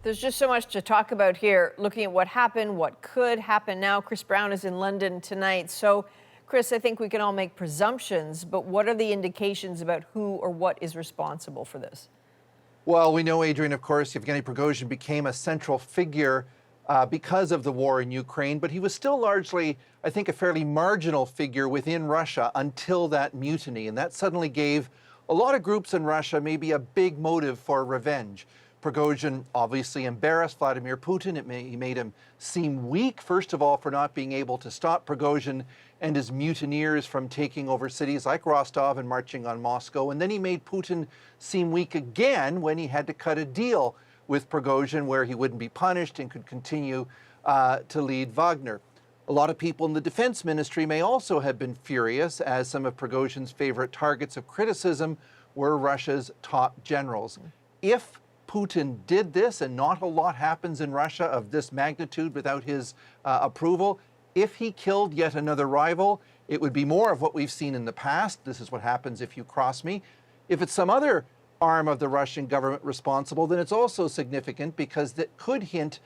There's just so much to talk about here, looking at what happened, what could happen now. Chris Brown is in London tonight. So, Chris, I think we can all make presumptions, but what are the indications about who or what is responsible for this? Well, we know, Adrienne, of course, Yevgeny Prigozhin became a central figure because of the war in Ukraine, but he was still largely, I think, a fairly marginal figure within Russia until that mutiny. And that suddenly gave a lot of groups in Russia maybe a big motive for revenge. Prigozhin obviously embarrassed Vladimir Putin. He made him seem weak, first of all, for not being able to stop Prigozhin and his mutineers from taking over cities like Rostov and marching on Moscow. And then he made Putin seem weak again when he had to cut a deal with Prigozhin where he wouldn't be punished and could continue to lead Wagner. A lot of people in the defense ministry may also have been furious, as some of Prigozhin's favorite targets of criticism were Russia's top generals. If Putin did this, and not a lot happens in Russia of this magnitude without his approval, if he killed yet another rival, it would be more of what we've seen in the past. This is what happens if you cross me. If it's some other arm of the Russian government responsible, then it's also significant because that could hint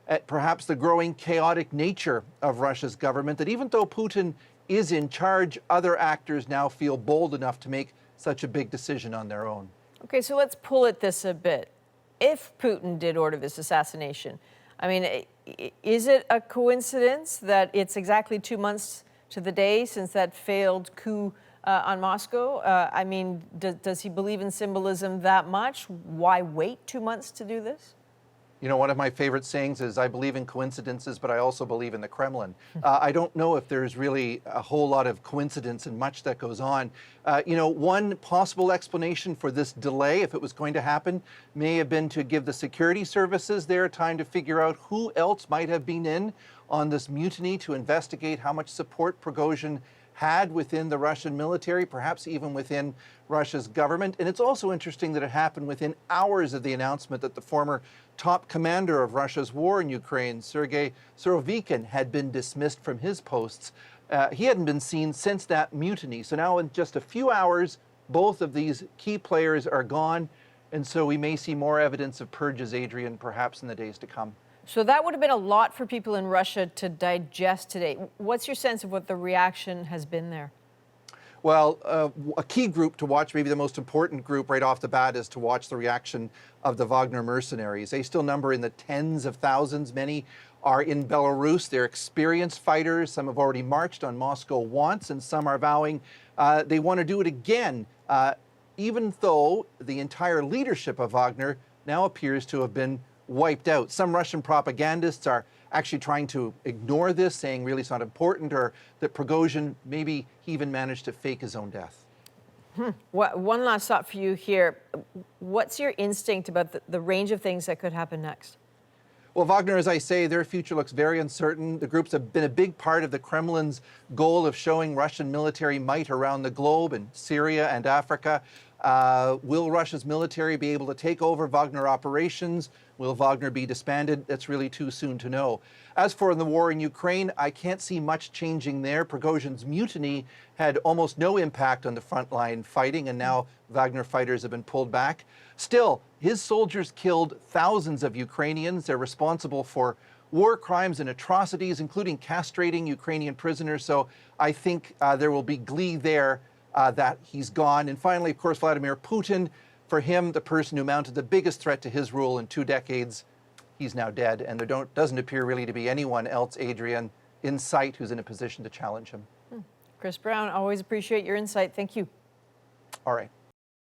at perhaps the growing chaotic nature of Russia's government, that even though Putin is in charge, other actors now feel bold enough to make such a big decision on their own. Okay, so let's pull at this a bit. If Putin did order this assassination, I mean, is it a coincidence that it's exactly 2 months to the day since that failed coup on Moscow? I mean, does he believe in symbolism that much? Why wait 2 months to do this? You know, one of my favorite sayings is, I believe in coincidences, but I also believe in the Kremlin. I don't know if there's really a whole lot of coincidence in much that goes on. You know, one possible explanation for this delay, if it was going to happen, may have been to give the security services there time to figure out who else might have been in on this mutiny, to investigate how much support Prigozhin had within the Russian military, perhaps even within Russia's government. And it's also interesting that it happened within hours of the announcement that the former top commander of Russia's war in Ukraine, Sergei Surovikin, had been dismissed from his posts. He hadn't been seen since that mutiny. So now in just a few hours, both of these key players are gone. And so we may see more evidence of purges, Adrienne, perhaps in the days to come. So that would have been a lot for people in Russia to digest today. What's your sense of what the reaction has been there? Well, a key group to watch, maybe the most important group right off the bat, is to watch the reaction of the Wagner mercenaries. They still number in the tens of thousands. Many are in Belarus. They're experienced fighters. Some have already marched on Moscow once, and some are vowing they want to do it again, even though the entire leadership of Wagner now appears to have been wiped out. Some Russian propagandists are actually trying to ignore this, saying really it's not important, or that Prigozhin, maybe he even managed to fake his own death. One last thought for you here. What's your instinct about the range of things that could happen next? Well, Wagner, as I say, their future looks very uncertain. The groups have been a big part of the Kremlin's goal of showing Russian military might around the globe, in Syria and Africa. Will Russia's military be able to take over Wagner operations? Will Wagner be disbanded? That's really too soon to know. As for the war in Ukraine, I can't see much changing there. Prigozhin's mutiny had almost no impact on the frontline fighting, and now Wagner fighters have been pulled back. Still, his soldiers killed thousands of Ukrainians. They're responsible for war crimes and atrocities, including castrating Ukrainian prisoners. So I think there will be glee there that he's gone. And finally, of course, Vladimir Putin, for him, the person who mounted the biggest threat to his rule in 2 decades, he's now dead. And there doesn't appear really to be anyone else, Adrienne, in sight who's in a position to challenge him. Chris Brown, always appreciate your insight. Thank you. All right.